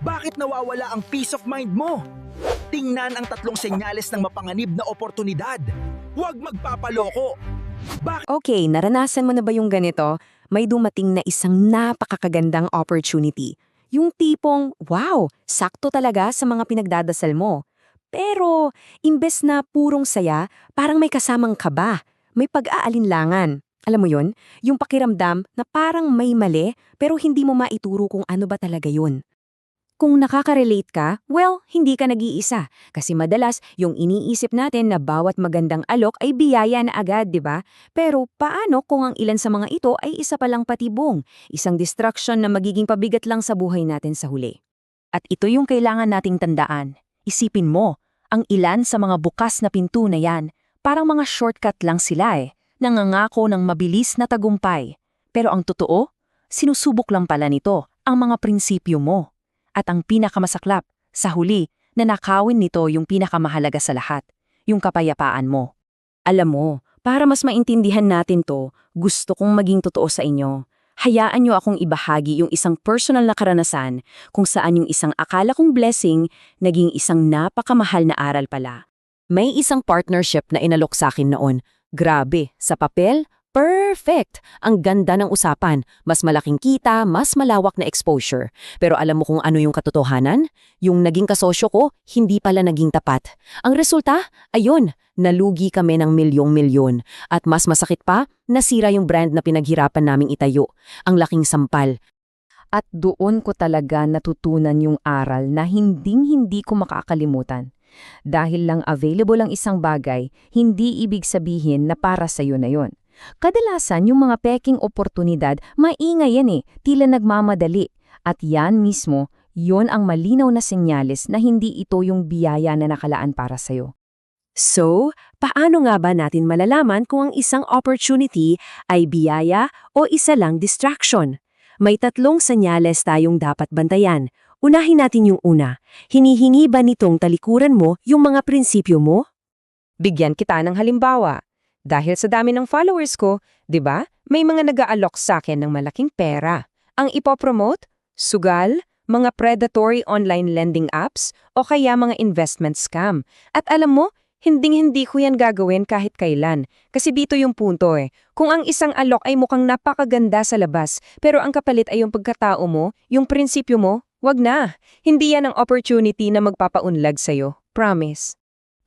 Bakit nawawala ang peace of mind mo? Tingnan ang tatlong senyales ng mapanganib na oportunidad. Huwag magpapaloko. Okay, naranasan mo na ba yung ganito? May dumating na isang napakakagandang opportunity. Yung tipong, wow, sakto talaga sa mga pinagdadasal mo. Pero, imbes na purong saya, parang may kasamang kaba, may pag-aalinlangan. Alam mo yun? Yung pakiramdam na parang may mali, pero hindi mo maituro kung ano ba talaga yun. Kung nakaka-relate ka, well, hindi ka nag-iisa. Kasi madalas, yung iniisip natin na bawat magandang alok ay biyaya na agad, di ba? Pero paano kung ang ilan sa mga ito ay isa palang patibong, isang distraction na magiging pabigat lang sa buhay natin sa huli? At ito yung kailangan nating tandaan. Isipin mo, ang ilan sa mga bukas na pinto na yan, parang mga shortcut lang sila nangangako ng mabilis na tagumpay. Pero ang totoo, sinusubok lang pala nito ang mga prinsipyo mo. At ang pinakamasaklap, sa huli, nanakawin nito yung pinakamahalaga sa lahat, yung kapayapaan mo. Alam mo, para mas maintindihan natin to, gusto kong maging totoo sa inyo. Hayaan nyo akong ibahagi yung isang personal na karanasan kung saan yung isang akala kong blessing naging isang napakamahal na aral pala. May isang partnership na inalok sa akin noon. Grabe, sa papel, perfect! Ang ganda ng usapan, mas malaking kita, mas malawak na exposure. Pero alam mo kung ano yung katotohanan? Yung naging kasosyo ko, hindi pala naging tapat. Ang resulta? Ayun, nalugi kami ng milyong-milyon. At mas masakit pa, nasira yung brand na pinaghirapan naming itayo. Ang laking sampal. At doon ko talaga natutunan yung aral na hinding-hindi ko makakalimutan. Dahil lang available ang isang bagay, hindi ibig sabihin na para sa'yo na yon. Kadalasan yung mga peking oportunidad, maingay yan tila nagmamadali. At yan mismo, yon ang malinaw na senyales na hindi ito yung biyaya na nakalaan para sa'yo. So, paano nga ba natin malalaman kung ang isang opportunity ay biyaya o isa lang distraction? May tatlong senyales tayong dapat bantayan. Unahin natin yung una. Hinihingi ba nitong talikuran mo yung mga prinsipyo mo? Bigyan kita ng halimbawa. Dahil sa dami ng followers ko, 'di ba? May mga nag-aalok sa akin ng malaking pera. Ang ipopromote? Sugal, mga predatory online lending apps, o kaya mga investment scam. At alam mo, hinding-hindi ko yan gagawin kahit kailan. Kasi dito yung punto Kung ang isang alok ay mukhang napakaganda sa labas, pero ang kapalit ay yung pagkatao mo, yung prinsipyo mo, wag na. Hindi yan ang opportunity na magpapaunlad sa'yo. Promise.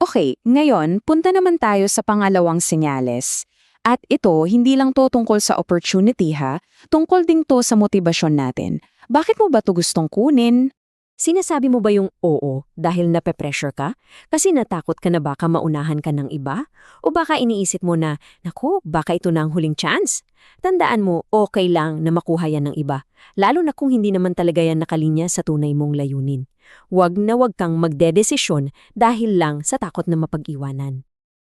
Okay, ngayon, punta naman tayo sa pangalawang senyales. At ito, hindi lang to tungkol sa opportunity tungkol din to sa motibasyon natin. Bakit mo ba to gustong kunin? Sinasabi mo ba yung oo dahil nape-pressure ka? Kasi natakot ka na baka maunahan ka ng iba? O baka iniisip mo na, naku, baka ito na ang huling chance? Tandaan mo, okay lang na makuha yan ng iba. Lalo na kung hindi naman talaga yan nakalinya sa tunay mong layunin. Huwag na huwag kang magdedesisyon dahil lang sa takot na mapag-iwanan.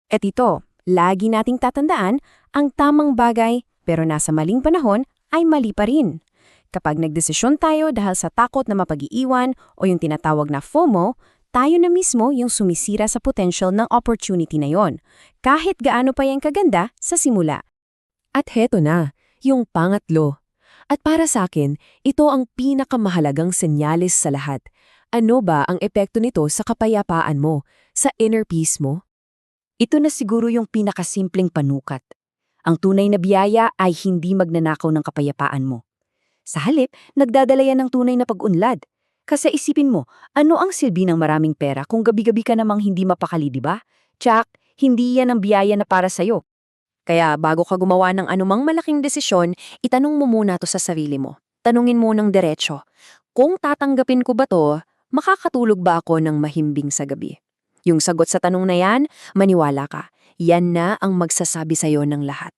At ito, lagi nating tatandaan, ang tamang bagay pero nasa maling panahon ay mali pa rin. Kapag nagdesisyon tayo dahil sa takot na mapag-iiwan o yung tinatawag na FOMO, tayo na mismo yung sumisira sa potential ng opportunity na yon, kahit gaano pa yan kaganda sa simula. At heto na, yung pangatlo. At para sa akin, ito ang pinakamahalagang senyales sa lahat. Ano ba ang epekto nito sa kapayapaan mo, sa inner peace mo? Ito na siguro yung pinakasimpleng panukat. Ang tunay na biyaya ay hindi magnanakaw ng kapayapaan mo. Sa halip, nagdadala yan ng tunay na pag-unlad. Kasi isipin mo, ano ang silbi ng maraming pera kung gabi-gabi ka namang hindi mapakali, di ba? Tsak, hindi yan ang biyaya na para sa'yo. Kaya bago ka gumawa ng anumang malaking desisyon, itanong mo muna to sa sarili mo. Tanungin mo ng diretso, kung tatanggapin ko ba to, makakatulog ba ako ng mahimbing sa gabi? Yung sagot sa tanong na yan, maniwala ka. Yan na ang magsasabi sa'yo ng lahat.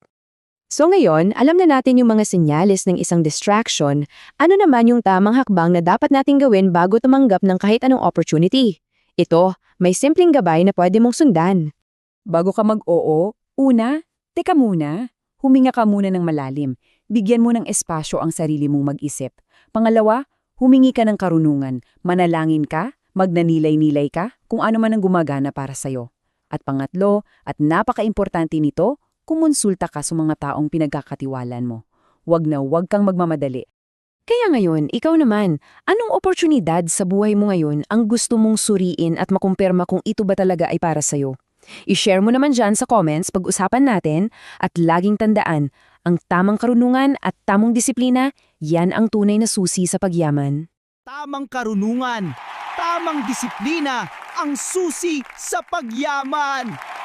So ngayon, alam na natin yung mga senyales ng isang distraction, ano naman yung tamang hakbang na dapat nating gawin bago tumanggap ng kahit anong opportunity? Ito, may simpleng gabay na pwede mong sundan. Bago ka mag-oo, una, teka muna. Huminga ka muna ng malalim. Bigyan mo ng espasyo ang sarili mong mag-isip. Pangalawa, humingi ka ng karunungan. Manalangin ka, magnanilay-nilay ka, kung ano man ang gumagana para sa'yo. At pangatlo, at napaka-importante nito, kumonsulta ka sa mga taong pinagkakatiwalaan mo. Huwag na huwag kang magmamadali. Kaya ngayon, ikaw naman, anong oportunidad sa buhay mo ngayon ang gusto mong suriin at makumpirma kung ito ba talaga ay para sa'yo? I-share mo naman dyan sa comments pag-usapan natin at laging tandaan, ang tamang karunungan at tamang disiplina, yan ang tunay na susi sa pagyaman. Tamang karunungan, tamang disiplina, ang susi sa pagyaman.